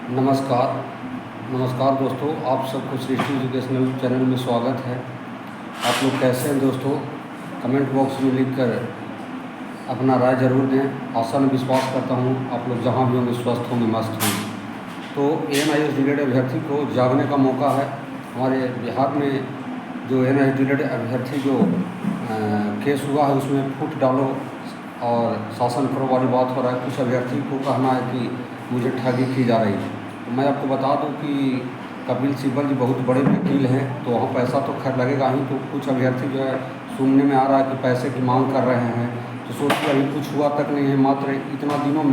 नमस्कार। नमस्कार दोस्तों, आप सबको सृष्टि एजुकेशनल चैनल में स्वागत है। आप लोग कैसे हैं दोस्तों? कमेंट बॉक्स में लिखकर अपना राय ज़रूर दें। आशा में विश्वास करता हूँ आप लोग जहाँ भी होंगे स्वस्थ होंगे, मस्त होंगे। तो एएनआईएस डीएलएड अभ्यर्थी को जागने का मौका है। हमारे बिहार में जो एएनआईएस डीएलएड अभ्यर्थी जो केस हुआ है उसमें फूट डालो और शासन करो वाली बात हो रहा है। कुछ अभ्यर्थी को कहना है कि मुझे ठगी की जा रही है। तो मैं आपको बता दूं कि कपिल सिब्बल जी बहुत बड़े वकील हैं, तो वहाँ पैसा तो खैर लगेगा ही। तो कुछ अभ्यर्थी जो है सुनने में आ रहा है कि पैसे की मांग कर रहे हैं। तो सोचिए अभी कुछ हुआ तक नहीं है, मात्र इतना दिनों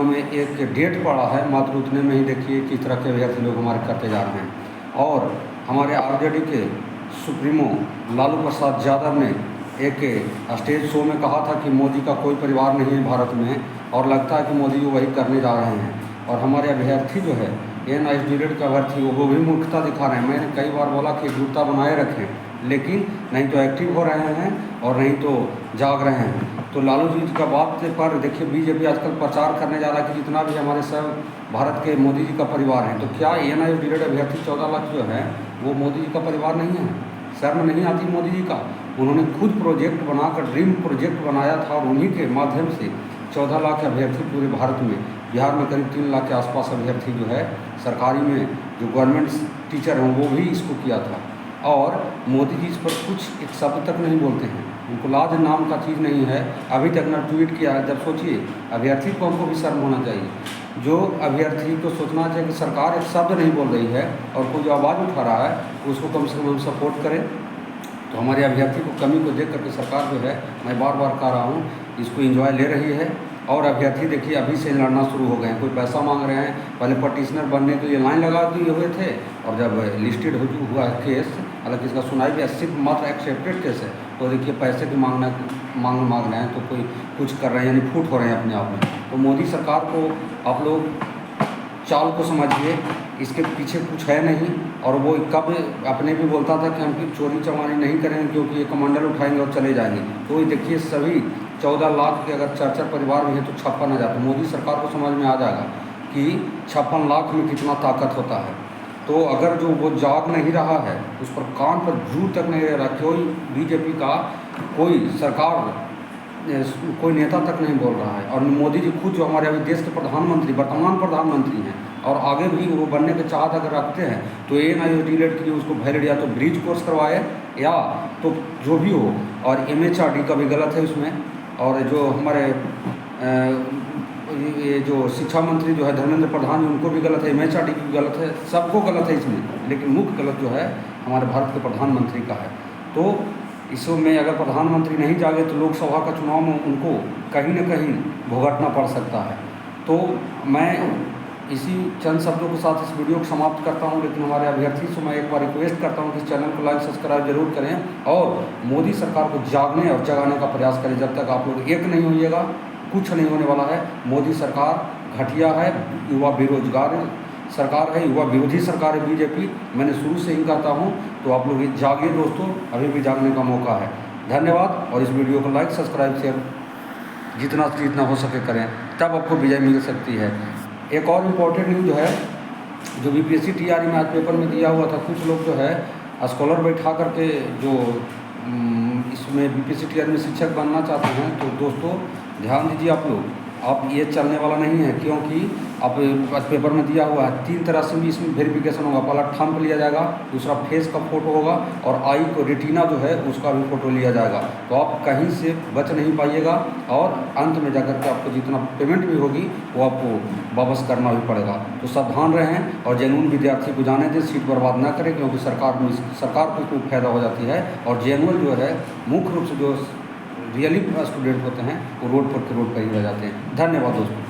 में एक डेट पड़ा है, मात्र उतने में ही देखिए किस तरह के अभ्यर्थी लोग हमारे करते जा रहे हैं। और हमारे आरजेडी के सुप्रीमो लालू प्रसाद यादव ने एक स्टेज शो में कहा था कि मोदी का कोई परिवार नहीं है भारत में, और लगता है कि मोदी जी वही करने जा रहे हैं। और हमारे अभ्यर्थी जो है एएनआईएस डीएलएड के अभ्यर्थी वो भी मूर्खता दिखा रहे हैं। मैंने कई बार बोला कि एकजुटता बनाए रखें, लेकिन नहीं तो एक्टिव हो रहे हैं और नहीं तो जाग रहे हैं। तो लालू जी का बात पर देखिए बीजेपी आजकल प्रचार करने जा रहा है कि जितना भी हमारे सब भारत के मोदी जी का परिवार है। तो क्या एएनआईएस डीएलएड अभ्यर्थी 14 लाख जो है वो मोदी जी का परिवार नहीं है? शर्म नहीं आती मोदी जी का? उन्होंने खुद प्रोजेक्ट बनाकर ड्रीम प्रोजेक्ट बनाया था और उन्हीं के माध्यम से 14 लाख अभ्यर्थी पूरे भारत में, बिहार में करीब 3 लाख के आसपास अभ्यर्थी जो है सरकारी में जो गवर्नमेंट टीचर हैं वो भी इसको किया था। और मोदी जी इस पर कुछ एक शब्द तक नहीं बोलते हैं, उनको लाज नाम का चीज़ नहीं है। अभी तक ना ट्वीट किया है। जब सोचिए अभ्यर्थी को हमको भी शर्म होना चाहिए। जो अभ्यर्थी को सोचना चाहिए कि सरकार एक शब्द नहीं बोल रही है और कोई जो आवाज़ उठा रहा है उसको कम से कम हम सपोर्ट करें। तो हमारे अभ्यर्थी को कमी को देख करके सरकार जो है, मैं बार बार कह रहा हूँ, इसको एंजॉय ले रही है। और अभ्यर्थी देखिए अभी से लड़ना शुरू हो गए हैं, कोई पैसा मांग रहे हैं। पहले पटिशनर बनने के लिए लाइन लगा दिए हुए थे, और जब लिस्टेड हुआ है केस, हालांकि इसका सुनाई भी सिर्फ मात्र एक्सेप्टेड केस है, तो देखिए पैसे की मांग रहे हैं, तो कोई कुछ कर रहे हैं, यानी फूट हो रहे हैं अपने आप में। तो मोदी सरकार को आप लोग चाल को समझिए, इसके पीछे कुछ है नहीं। और वो कब अपने भी बोलता था कि हम फिर चोरी चमारी नहीं करेंगे क्योंकि ये कमांडर उठाएंगे और चले जाएंगे। तो ये देखिए सभी 14 लाख के अगर 4 परिवार भी हैं तो 56,000। तो मोदी सरकार को समझ में आ जाएगा कि 56 लाख में कितना ताकत होता है। तो अगर जो वो जाग नहीं रहा है, उस पर कान पर जू तक नहीं रह रहा, कोई बीजेपी का कोई सरकार कोई नेता तक नहीं बोल रहा है। और मोदी जी खुद जो हमारे अभी देश के प्रधानमंत्री, वर्तमान प्रधानमंत्री हैं, और आगे भी वो बनने के चाहत अगर रखते हैं तो एएनआईएस डीएलएड के लिए उसको वैलिड या तो ब्रिज कोर्स करवाए या तो जो भी हो। और एमएचआरडी का भी गलत है उसमें। और जो हमारे ये जो शिक्षा मंत्री जो है धर्मेंद्र प्रधान, उनको भी गलत है, एमएचआरडी की भी गलत है, सबको गलत है इसमें। लेकिन मुख्य गलत जो है हमारे भारत के प्रधानमंत्री का है। तो इसमें अगर प्रधानमंत्री नहीं जागे तो लोकसभा का चुनाव में उनको कहीं न कहीं भुगतना पड़ सकता है। तो मैं इसी चंद शब्दों के साथ इस वीडियो को समाप्त करता हूं। लेकिन हमारे अभ्यर्थी से मैं एक बार रिक्वेस्ट करता हूं कि इस चैनल को लाइक सब्सक्राइब जरूर करें और मोदी सरकार को जागने और जगाने का प्रयास करें। जब तक आप लोग एक नहीं होइएगा कुछ नहीं होने वाला है। मोदी सरकार घटिया है, युवा बेरोजगार सरकार है, युवा विरोधी सरकार है बीजेपी। मैंने शुरू से ही कहता हूँ, तो आप लोग जागिए दोस्तों, अभी भी जागने का मौका है। धन्यवाद। और इस वीडियो को लाइक सब्सक्राइब शेयर जितना हो सके करें, तब आपको विजय मिल सकती है। एक और इम्पोर्टेंट न्यूज़ जो है, जो बीपीएससी टीआरई में आज पेपर में दिया हुआ था, कुछ लोग जो है स्कॉलर बैठा करके जो इसमें बीपीएससी टीआरई में शिक्षक बनना चाहते हैं, तो दोस्तों ध्यान दीजिए आप लोग, अब ये चलने वाला नहीं है। क्योंकि अब पेपर में दिया हुआ है 3 तरह से भी इसमें वेरिफिकेशन होगा। पहला थंब लिया जाएगा, दूसरा फेस का फोटो होगा, और आई को रेटिना जो है उसका भी फोटो लिया जाएगा। तो आप कहीं से बच नहीं पाइएगा, और अंत में जाकर के आपको जितना पेमेंट भी होगी वो आपको वापस करना भी पड़ेगा। तो सावधान रहें और जेन्युइन विद्यार्थी को जाने दें, सीट बर्बाद ना करें, क्योंकि सरकार को इसमें फायदा हो जाती है। और जेन्युइन जो है मुख्य रूप से जो रियली स्टूडेंट होते हैं वो रोड पर ही रह जाते हैं। धन्यवाद दोस्तों।